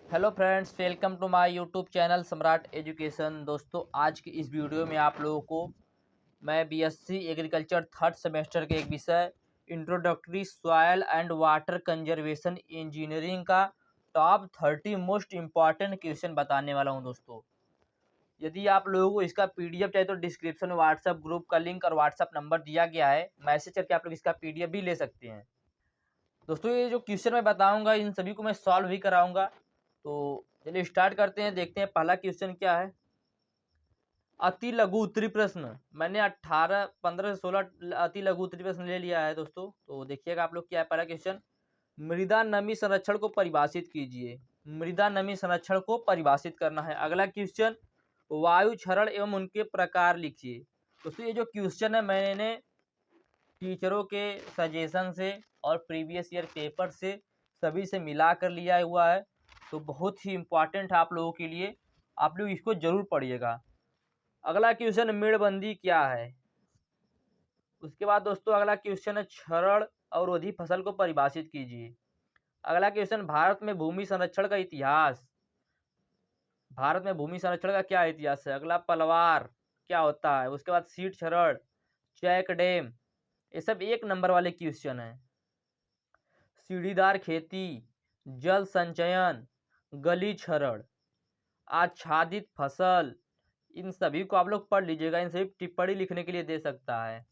Hello friends, welcome to my YouTube channel Samrat education. दोस्तों, आज की इस वीडियो में आप लोगों को मैं बीएससी एग्रीकल्चर थर्ड सेमेस्टर के एक विषय introductory soil and water conservation engineering का टॉप 30 मोस्ट इम्पॉर्टेंट क्वेश्चन बताने वाला हूं। दोस्तों, यदि आप लोगों को इसका पीडीएफ चाहिए तो डिस्क्रिप्शन में व्हाट्सएप ग्रुप का लिंक और व्हाट्सएप नंबर दिया गया है, मैसेज करके आप लोग इसका पीडीएफ भी ले सकते हैं। दोस्तों, ये जो क्वेश्चन मैं बताऊंगा इन सभी को मैं सॉल्व भी कराऊंगा। तो चलिए स्टार्ट करते हैं, देखते हैं पहला क्वेश्चन क्या है। अति लघु उत्तरी प्रश्न मैंने 18, 15 से 16 अति लघु उत्तरी प्रश्न ले लिया है दोस्तों। तो देखिएगा आप लोग क्या है पहला क्वेश्चन। मृदा नमी संरक्षण को परिभाषित कीजिए। मृदा नमी संरक्षण को परिभाषित करना है। अगला क्वेश्चन, वायु क्षरण एवं उनके प्रकार लिखिए। दोस्तों, ये जो क्वेश्चन है मैंने टीचरों के सजेशन से और प्रीवियस ईयर पेपर से सभी से मिला कर लिया हुआ है, तो बहुत ही इम्पॉर्टेंट है आप लोगों के लिए। आप लोग इसको जरूर पढ़िएगा। अगला क्वेश्चन, मेड़बंदी क्या है। उसके बाद दोस्तों अगला क्वेश्चन है क्षरण अवरोधी फसल को परिभाषित कीजिए। अगला क्वेश्चन, भारत में भूमि संरक्षण का इतिहास। भारत में भूमि संरक्षण का क्या इतिहास है। अगला, पलवार क्या होता है। उसके बाद सीट क्षरण, चेक डैम, ये सब 1 नंबर वाले क्वेश्चन है। सीढ़ीदार खेती, जल संचयन, गली क्षरण, आच्छादित फसल, इन सभी को आप लोग पढ़ लीजिएगा। इन सभी टिप्पणी लिखने के लिए दे सकता है।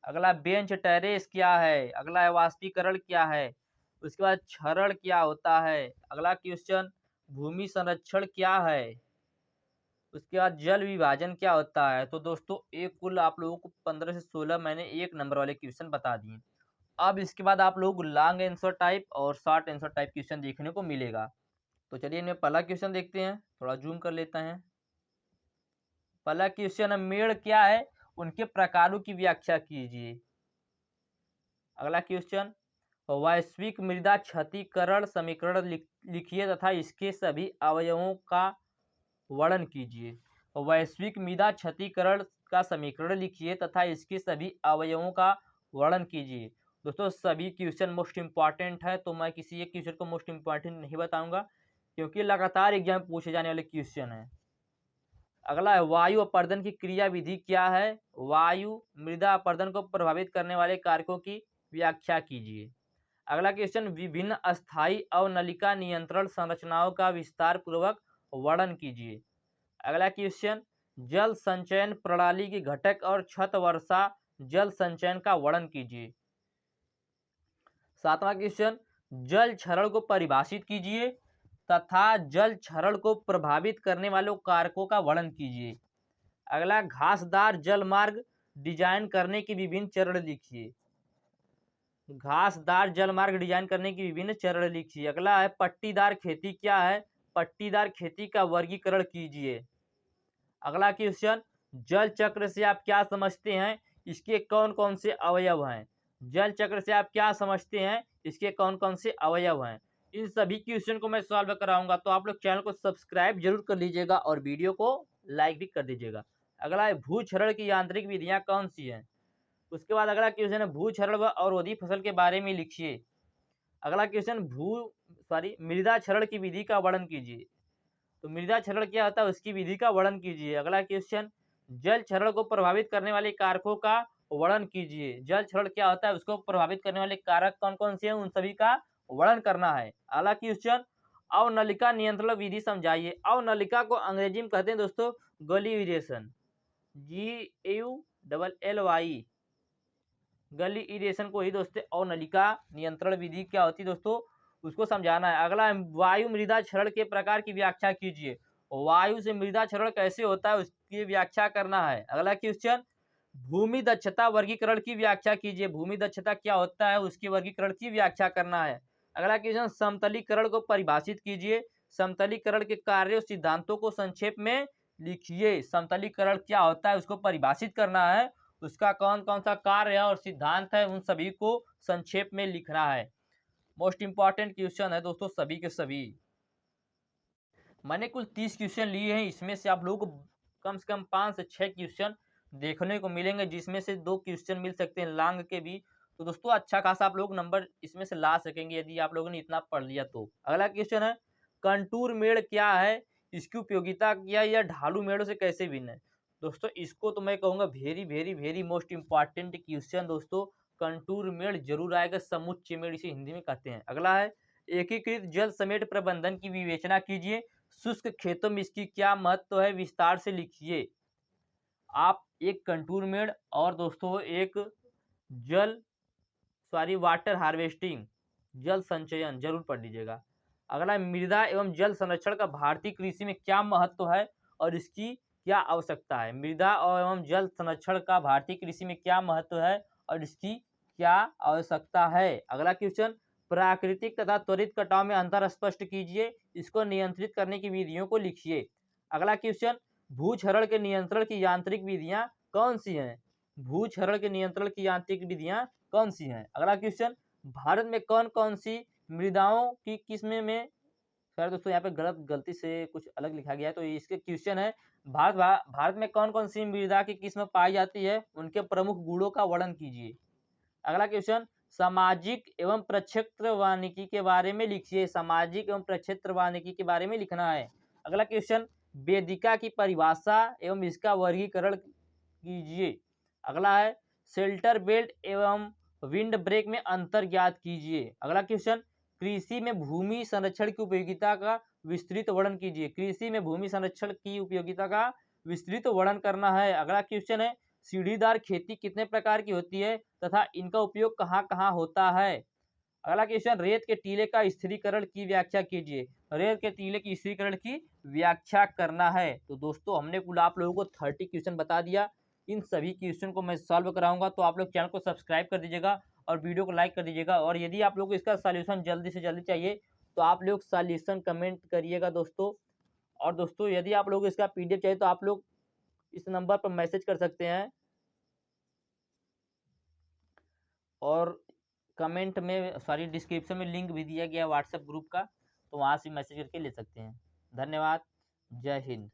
अगला, बेंच टेरेस क्या है। अगला है वाष्पीकरण क्या है। उसके बाद क्षरण क्या होता है। अगला क्वेश्चन, भूमि संरक्षण क्या है। उसके बाद जल विभाजन क्या होता है। तो दोस्तों, एक कुल आप लोगों को 15 से 16 मैंने 1 नंबर वाले क्वेश्चन बता दिए। अब इसके बाद आप लोग लॉन्ग आंसर टाइप और शॉर्ट आंसर टाइप क्वेश्चन देखने को मिलेगा। तो चलिए इनमें पहला क्वेश्चन देखते हैं, थोड़ा जूम कर लेते हैं। पहला क्वेश्चन है, मेड़ क्या है, उनके प्रकारों की व्याख्या कीजिए। अगला क्वेश्चन, वैश्विक मृदा क्षतिकरण समीकरण लिखिए तथा इसके सभी अवयवों का वर्णन कीजिए। वैश्विक मृदा क्षतिकरण का समीकरण लिखिए तथा इसके सभी अवयवों का वर्णन कीजिए। दोस्तों, सभी क्वेश्चन मोस्ट इम्पॉर्टेंट है, तो मैं किसी एक क्वेश्चन को मोस्ट इम्पॉर्टेंट नहीं बताऊंगा क्योंकि लगातार एग्जाम में पूछे जाने वाले क्वेश्चन है। अगला है, वायु अपर्दन की क्रिया विधि क्या है। वायु मृदा अपर्दन को प्रभावित करने वाले कारकों की व्याख्या कीजिए। अगला क्वेश्चन, विभिन्न अस्थायी अवनलिका नियंत्रण संरचनाओं का विस्तार पूर्वक वर्णन कीजिए। अगला क्वेश्चन, जल संचयन प्रणाली के घटक और छत वर्षा जल संचयन का वर्णन कीजिए। 7वां क्वेश्चन, जल क्षरण को परिभाषित कीजिए तथा जल क्षरण को प्रभावित करने वाले कारकों का वर्णन कीजिए। अगला, घासदार जल मार्ग डिजाइन करने के विभिन्न चरण लिखिए। घासदार जल मार्ग डिजाइन करने की विभिन्न चरण लिखिए। अगला है, पट्टीदार खेती क्या है। पट्टीदार खेती का वर्गीकरण कीजिए। अगला क्वेश्चन, जल चक्र से आप क्या समझते हैं, इसके कौन कौन से अवयव हैं। जल चक्र से आप क्या समझते हैं, इसके कौन कौन से अवयव हैं। इन सभी क्वेश्चन को मैं सॉल्व कराऊंगा, तो आप लोग चैनल को सब्सक्राइब जरूर कर लीजिएगा और वीडियो को लाइक भी कर दीजिएगा। अगला है, भू क्षरण की यांत्रिक विधियां कौन सी हैं। उसके बाद अगला क्वेश्चन है, भू क्षरण व अवरोधी फसल के बारे में लिखिए। अगला क्वेश्चन, मृदा क्षरण की विधि का वर्णन कीजिए। तो मृदा क्षरण क्या होता है, उसकी विधि का वर्णन कीजिए। अगला क्वेश्चन, जल क्षरण को प्रभावित करने वाले कारकों का वर्णन कीजिए। जल क्षरण क्या होता है, उसको प्रभावित करने वाले कारक कौन कौन से हैं, उन सभी का वर्णन करना है। अगला क्वेश्चन, अवनलिका नियंत्रण विधि समझाइए। अवनलिका को अंग्रेजी में कहते हैं दोस्तों गली इरिगेशन, GULLY, गली इरिगेशन को ही दोस्तों अवनलिका नियंत्रण विधि क्या होती है दोस्तों, उसको समझाना है। अगला, वायु मृदा क्षरण के प्रकार की व्याख्या कीजिए। वायु से मृदा क्षरण कैसे होता है उसकी व्याख्या करना है। अगला क्वेश्चन, भूमि दक्षता वर्गीकरण की व्याख्या कीजिए। भूमि दक्षता क्या होता है उसके वर्गीकरण की व्याख्या करना है। अगला क्वेश्चन, समतलीकरण को परिभाषित कीजिए। समतलीकरण के कार्यों सिद्धांतों को संक्षेप में लिखिए। समतलीकरण क्या होता है उसको परिभाषित करना है, उसका कौन कौन सा कार्य है और सिद्धांत है, उन सभी को संक्षेप में लिखना है। मोस्ट इंपॉर्टेंट क्वेश्चन है दोस्तों सभी के सभी। मैंने कुल 30 क्वेश्चन लिए हैं, इसमें से आप लोगों को कम से कम 5 से 6 क्वेश्चन देखने को मिलेंगे, जिसमें से 2 क्वेश्चन मिल सकते हैं लॉन्ग के भी। तो दोस्तों, अच्छा खासा आप लोग नंबर इसमें से ला सकेंगे यदि आप लोगों ने इतना पढ़ लिया तो। अगला क्वेश्चन है, कंटूर मेड़ क्या है, इसकी उपयोगिता क्या है, या ढालू मेड़ों से कैसे भिन्न है। दोस्तों इसको तो मैं कहूँगा very very very most important question दोस्तों। कंटूर मेड़ जरूर आएगा, समुच्चय मेड़ इसे हिंदी में कहते हैं। अगला है एकीकृत जल समेट प्रबंधन की विवेचना कीजिए, शुष्क खेतों में इसकी क्या महत्व है, विस्तार से लिखिए। आप एक कंटूर मेड़ और दोस्तों एक वाटर हार्वेस्टिंग, जल संचयन जरूर पढ़ लीजिएगा। अगला मृदा एवं जल संरक्षण का भारतीय कृषि में क्या महत्व है और इसकी क्या आवश्यकता है। मृदा एवं जल संरक्षण का भारतीय कृषि में क्या महत्व है और इसकी क्या आवश्यकता है। अगला क्वेश्चन, प्राकृतिक तथा त्वरित कटाव में अंतर स्पष्ट कीजिए, इसको नियंत्रित करने की विधियों को लिखिए। अगला क्वेश्चन, भूक्षरण के नियंत्रण की यांत्रिक विधियां कौन सी हैं। भूक्षरण के नियंत्रण की यांत्रिक विधियां कौन सी हैं। अगला क्वेश्चन, भारत में कौन कौन सी मृदाओं की किस्में में, सर दोस्तों यहाँ पे गलती से कुछ अलग लिखा गया है, तो इसके क्वेश्चन है भारत में कौन कौन सी मृदा की किस्म पाई जाती है, उनके प्रमुख गुणों का वर्णन कीजिए। अगला क्वेश्चन, सामाजिक एवं प्रक्षेत्र वानिकी के बारे में लिखिए। सामाजिक एवं प्रक्षेत्र वानिकी के बारे में लिखना है। अगला क्वेश्चन, वेदिका की परिभाषा एवं इसका वर्गीकरण कीजिए। अगला है शेल्टर बेल्ट एवं विंड ब्रेक में अंतर ज्ञात कीजिए। अगला क्वेश्चन, कृषि में भूमि संरक्षण की उपयोगिता का विस्तृत वर्णन कीजिए। कृषि में भूमि संरक्षण की उपयोगिता का विस्तृत वर्णन करना है। अगला क्वेश्चन है सीढ़ीदार खेती कितने प्रकार की होती है तथा इनका उपयोग कहाँ कहाँ होता है। अगला क्वेश्चन, रेत के टीले का स्थिरीकरण की व्याख्या कीजिए। रेत के टीले की स्थिरीकरण की व्याख्या करना है। तो दोस्तों हमने कुल आप लोगों को 30 क्वेश्चन बता दिया। इन सभी क्वेश्चन को मैं सॉल्व कराऊंगा, तो आप लोग चैनल को सब्सक्राइब कर दीजिएगा और वीडियो को लाइक कर दीजिएगा। और यदि आप लोग को इसका सॉल्यूशन जल्दी से जल्दी चाहिए तो आप लोग सॉल्यूशन कमेंट करिएगा दोस्तों। और दोस्तों यदि आप लोग इसका PDF चाहिए तो आप लोग इस नंबर पर मैसेज कर सकते हैं और कमेंट में डिस्क्रिप्शन में लिंक भी दिया गया व्हाट्सएप ग्रुप का, तो वहाँ से मैसेज करके ले सकते हैं। धन्यवाद। जय हिंद।